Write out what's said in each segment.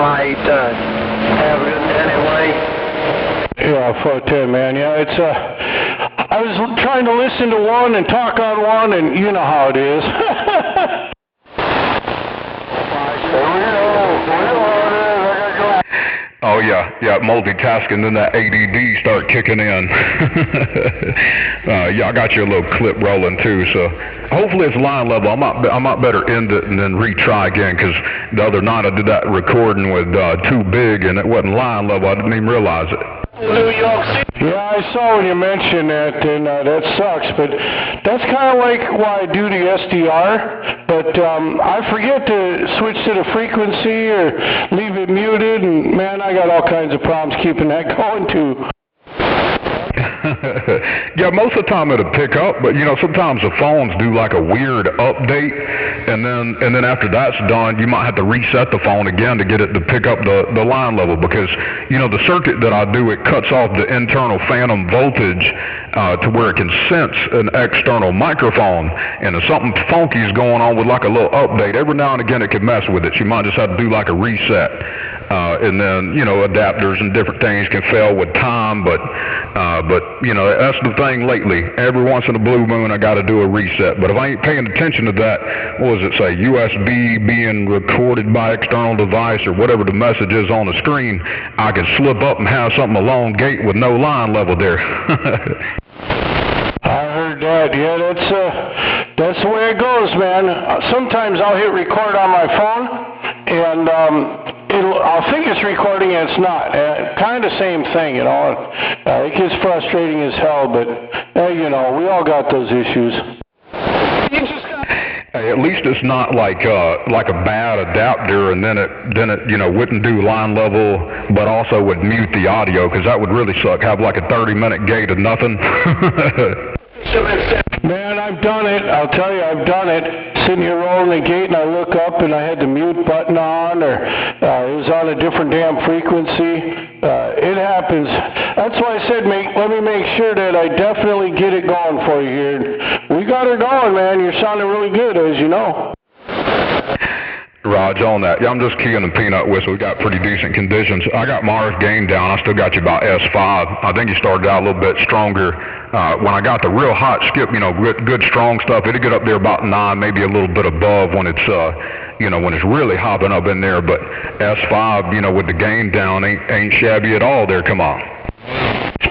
might have it anyway. Yeah, 410, man. Yeah, it's I was trying to listen to one and talk on one, and you know how it is. Oh yeah, multitasking, then that ADD start kicking in. Yeah, I got your little clip rolling too, so hopefully it's line level. I might better end it and then retry again, because the other night I did that recording with too big and it wasn't line level. I didn't even realize it. New York City. Yeah, I saw when you mentioned that, and that sucks, but that's kind of like why I do the SDR, but I forget to switch to the frequency or leave it muted, and man, I got all kinds of problems keeping that going too. Yeah, most of the time it'll pick up, but you know, sometimes the phones do like a weird update, and then after that's done, you might have to reset the phone again to get it to pick up the line level, because you know, the circuit that I do, it cuts off the internal phantom voltage to where it can sense an external microphone, and if something funky is going on with like a little update, every now and again it can mess with it. You might just have to do like a reset. And then, you know, adapters and different things can fail with time, but you know, that's the thing lately. Every once in a blue moon, I got to do a reset. But if I ain't paying attention to that, what does it say? USB being recorded by external device, or whatever the message is on the screen, I can slip up and have something elongate with no line level there. I heard that. Yeah, that's the way it goes, man. Sometimes I'll hit record on my phone, and I'll think it's recording and it's not. Kind of same thing, you know. It gets frustrating as hell, but you know, we all got those issues. Hey, at least it's not like a bad adapter, and then it you know, wouldn't do line level, but also would mute the audio, because that would really suck. Have like a 30-minute gate of nothing. Man, I've done it. I'll tell you, I've done it. Sitting here rolling the gate, and I look up, and I had the mute button on, or it was on a different damn frequency. It happens. That's why I said, let me make sure that I definitely get it going for you here. We got her going, man. You're sounding really good, as you know. Raj, on that. Yeah, I'm just keying the peanut whistle. We got pretty decent conditions. I got Mars gain down. I still got you about S5. I think you started out a little bit stronger. When I got the real hot skip, you know, good strong stuff, it'll get up there about 9, maybe a little bit above when it's, you know, when it's really hopping up in there. But S5, you know, with the gain down, ain't shabby at all there. Come on.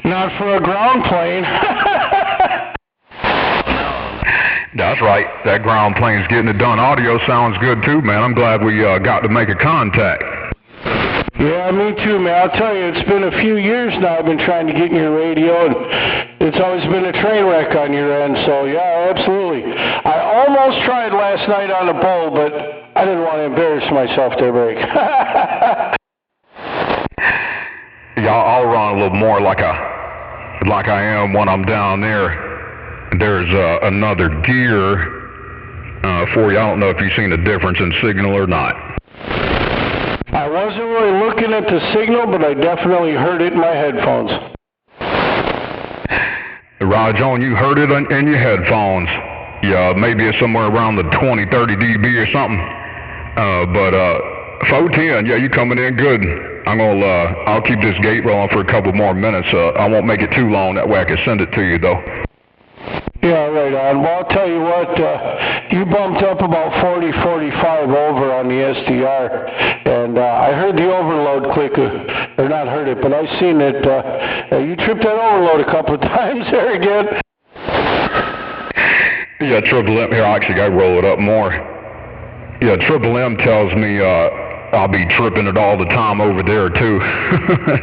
Not for a ground plane. That's right. That ground plane's getting it done. Audio sounds good too, man. I'm glad we got to make a contact. Yeah, me too, man. I'll tell you, it's been a few years now I've been trying to get in your radio, and it's always been a train wreck on your end, so yeah, absolutely. I almost tried last night on the bowl, but I didn't want to embarrass myself there, Break. Yeah, I'll run a little more like I am when I'm down there. There's another gear for you. I don't know if you've seen a difference in signal or not. I wasn't really looking at the signal, but I definitely heard it in my headphones. Raj, you heard it in your headphones. Yeah, maybe it's somewhere around the 20, 30 dB or something. But 410, yeah, you coming in good. I'll keep this gate rolling for a couple more minutes. I won't make it too long. That way I can send it to you, though. Yeah, right on. Well, I'll tell you what, you bumped up about 40, 45 over on the SDR, and I heard the overload click, or not heard it, but I seen it. You tripped that overload a couple of times there again. Yeah, Triple M, here, I actually got to roll it up more. Yeah, Triple M tells me I'll be tripping it all the time over there, too.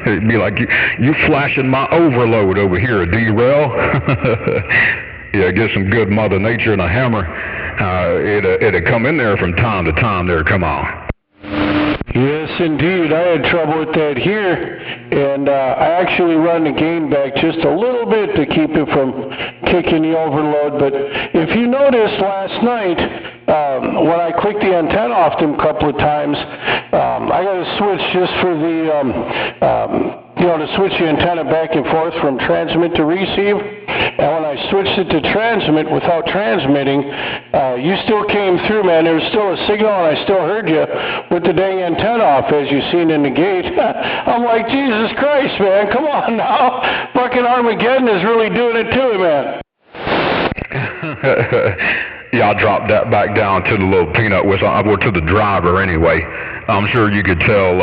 It'd be like, you flashing my overload over here, derail. Yeah, get some good Mother Nature and a hammer. It'll come in there from time to time there. Come on. Yes, indeed. I had trouble with that here, and I actually run the gain back just a little bit to keep it from kicking the overload. But if you noticed last night, when I clicked the antenna off them a couple of times, I got to switch just for the to switch the antenna back and forth from transmit to receive. And when I switched it to transmit without transmitting, you still came through, man. There was still a signal, and I still heard you with the dang antenna off, as you seen in the gate. I'm like, Jesus Christ, man, come on now. Fucking Armageddon is really doing it to it, man. Yeah, I dropped that back down to the little peanut whistle, or to the driver anyway. I'm sure you could tell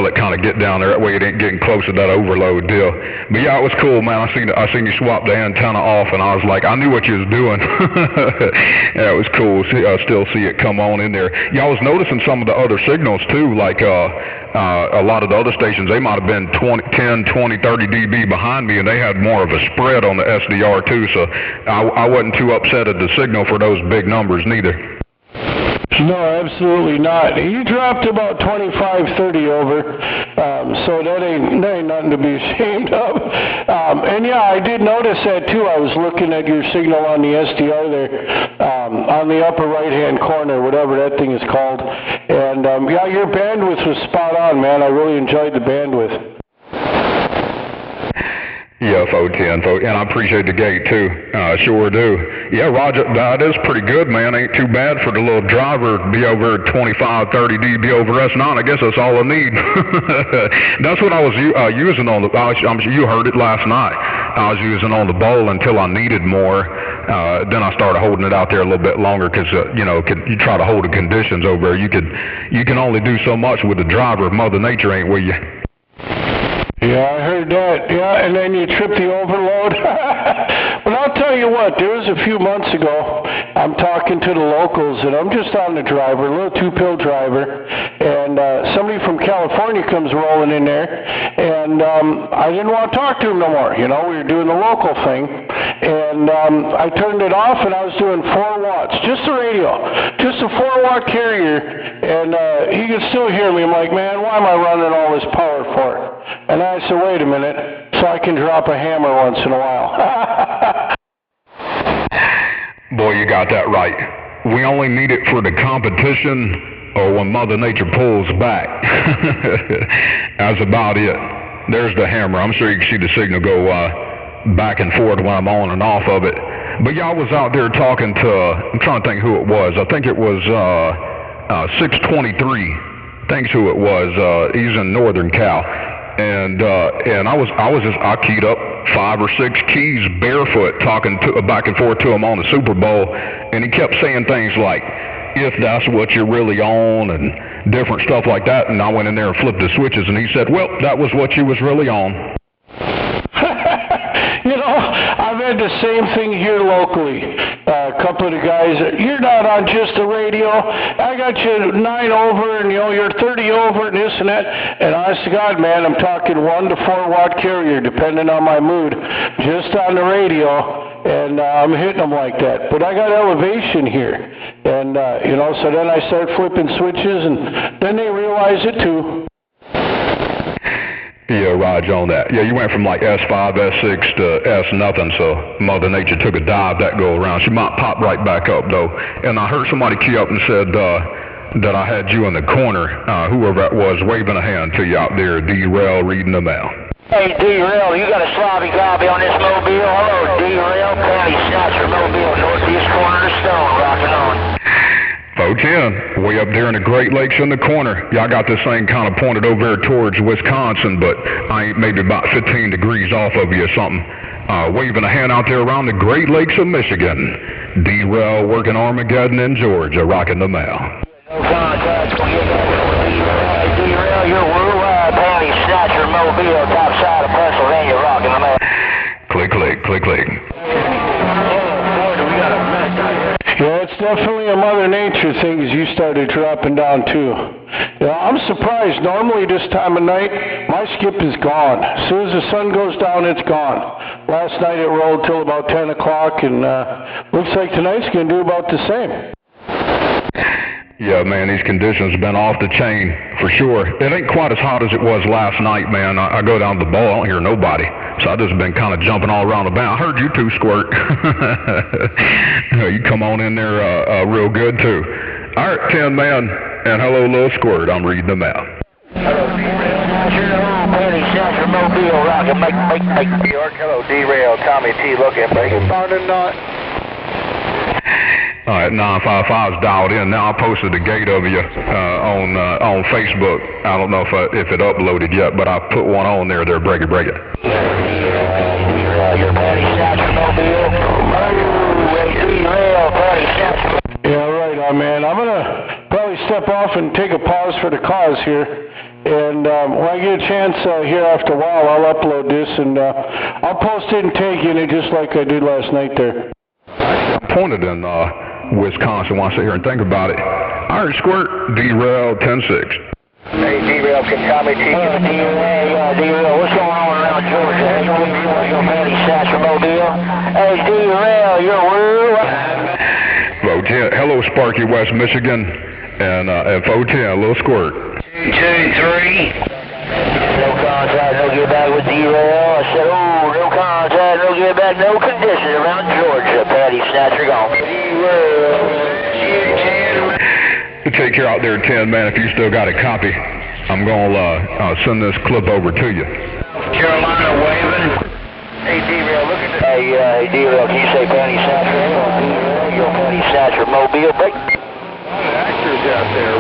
it kind of get down there. That way it ain't getting close to that overload deal. But yeah, it was cool, man. I seen you swap the antenna off, and I was like, I knew what you was doing. Yeah, it was cool. I still see it come on in there. Yeah, I was noticing some of the other signals too, like a lot of the other stations, they might have been 10, 20, 30 dB behind me, and they had more of a spread on the SDR too, so I wasn't too upset at the signal for those big numbers neither. No, absolutely not. You dropped about 25, 30 over, so that ain't nothing to be ashamed of. And yeah, I did notice that too. I was looking at your signal on the SDR there, on the upper right-hand corner, whatever that thing is called. And yeah, your bandwidth was spot on, man. I really enjoyed the bandwidth. Yeah, ch17, and I appreciate the gate too. Sure do. Yeah, Roger, that is pretty good, man. Ain't too bad for the little driver to be over 25, 30 dB over S9. I guess that's all I need. That's what I was using on the. You heard it last night. I was using on the bowl until I needed more. Then I started holding it out there a little bit longer because you try to hold the conditions over there. You can only do so much with the driver. Mother Nature ain't with you. Yeah, I heard that. Yeah, and then you trip the overload. But I'll tell you what, there was a few months ago, I'm talking to the locals, and I'm just on the driver, a little two-pill driver, and somebody from California comes rolling in there, and I didn't want to talk to him no more. We were doing the local thing, and I turned it off, and I was doing 4 watts, just the radio, just a 4-watt carrier, and he could still hear me. I'm like, man, why am I running all this power for it? And I said, wait a minute, so I can drop a hammer once in a while. Boy, you got that right. We only need it for the competition or when Mother Nature pulls back. That's about it. There's the hammer. I'm sure you can see the signal go back and forth when I'm on and off of it. But yeah, I was out there talking to, I'm trying to think who it was. I think it was 623. Thinks who it was. He's in Northern Cal. And I keyed up 5 or 6 keys barefoot, talking back and forth to him on the Super Bowl, and he kept saying things like, if that's what you're really on, and different stuff like that. And I went in there and flipped the switches, and he said, well, that was what you was really on. I've had the same thing here locally. A couple of the guys, you're not on just the radio. I got you 9 over, and you're 30 over, and this and that. And honest to God, man, I'm talking 1 to 4 watt carrier, depending on my mood, just on the radio. And I'm hitting them like that. But I got elevation here. And, so then I start flipping switches, and then they realize it too. Yeah, Raj, on that. Yeah, you went from like S5, S6 to S nothing, so Mother Nature took a dive that go around. She might pop right back up, though. And I heard somebody key up and said that I had you in the corner, whoever that was, waving a hand to you out there, D-Rail, reading them out. Hey, D-Rail, you got a sloppy copy on this mobile? Hello, D-Rail, County Snatcher Mobile, northeast corner of Stone, rocking on. ch17, way up there in the Great Lakes in the corner. Yeah, I got this thing kind of pointed over there towards Wisconsin, but I ain't maybe about 15 degrees off of you or something. Waving a hand out there around the Great Lakes of Michigan. D-Rail working Armageddon in Georgia, rocking the mail. No contact, we'll get that over D-Rail. D-Rail, you're worldwide County Snatcher Mobile, top side of Pennsylvania, rocking the mail. Click, click, click, click. Yeah, it's definitely a Mother Nature thing as you started dropping down too. I'm surprised. Normally this time of night, my skip is gone. As soon as the sun goes down, it's gone. Last night it rolled till about 10 o'clock, and looks like tonight's going to do about the same. Yeah, man, these conditions have been off the chain, for sure. It ain't quite as hot as it was last night, man. I go down to the bowl, I don't hear nobody. So I just been kind of jumping all around the bound. I heard you too, Squirt. You come on in there real good, too. All right, 10 man, and hello, little Squirt. I'm reading them out. Hello, D-Rail, Snatcher. Hello, County Snatcher Snatcher, Mobile, rockin', make. New York, hello, derail, Tommy T, looking, breaking. Founded not. All right, 955's dialed in. Now I posted the gate of you on Facebook. I don't know if it uploaded yet, but I put one on there. Break it. You're Patty Snatcher, Mobile. Derail, Patty Snatcher. Yeah, right on, man. I'm gonna probably step off and take a pause for the cause here. And when I get a chance here after a while, I'll upload this and I'll post it and tag you in it just like I did last night there. Pointed in Wisconsin. Want to sit here and think about it. Iron Squirt, derail 10-6. Hey, derail, can Tommy T give a derail? What's going on around Georgia? Hey, you're Patty Snatcher, Mobile. Hey, derail, you're woo. Hello, Sparky, West Michigan, and F010, little squirt. 2-3. No contact, no get back with derail. I said, no contact, no get back, no conditions around Georgia. Patty Snatcher gone. Take care out there, 10, man. If you still got a copy, I'm gonna send this clip over to you. Carolina waving. Hey, derail, look at this. Hey, derail, can you say Patty Snatcher? You're Patty Snatcher, Mobile, break. Actors out there,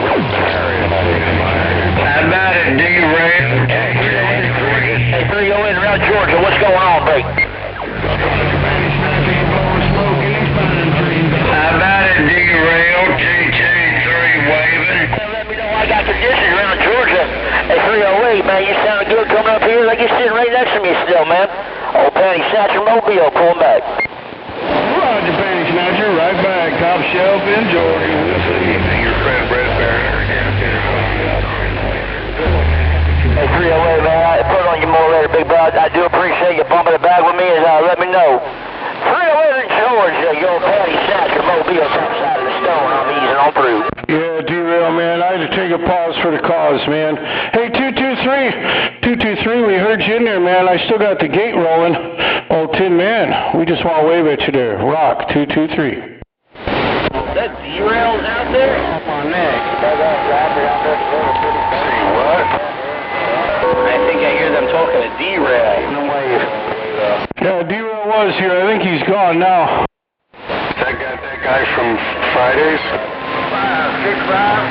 How about it, derail? Hey, 308 around Georgia, what's going on, break? How about it, derail? Ch17 waving. Let me know I got conditions around Georgia. Hey, 308, man, you sound good coming up here like you're sitting right next to me still, man. Oh, Patty Snatcher, Mobile, pulling back. Roger, Patty Snatcher, right back. Top shelf in Georgia. We'll see. Your friend Brett Barron. Hey, 308, man, I put on you more later, big bro. I do appreciate you bumping it back with me as let me know. 308 in Georgia, your Patty Snatcher, Mobile, top side of the stone. I'm easing on through. Yeah, derail, man. I had to take a pause for the cause, man. Hey, 223, we heard you in there, man. I still got the gate rolling. Oh, Tin Man, we just want to wave at you there. Rock, 223. That derail's out there? Up on next. What? I think I hear them talking to derail. No way. Yeah, derail was here. I think he's gone now. That guy from Fridays? 565.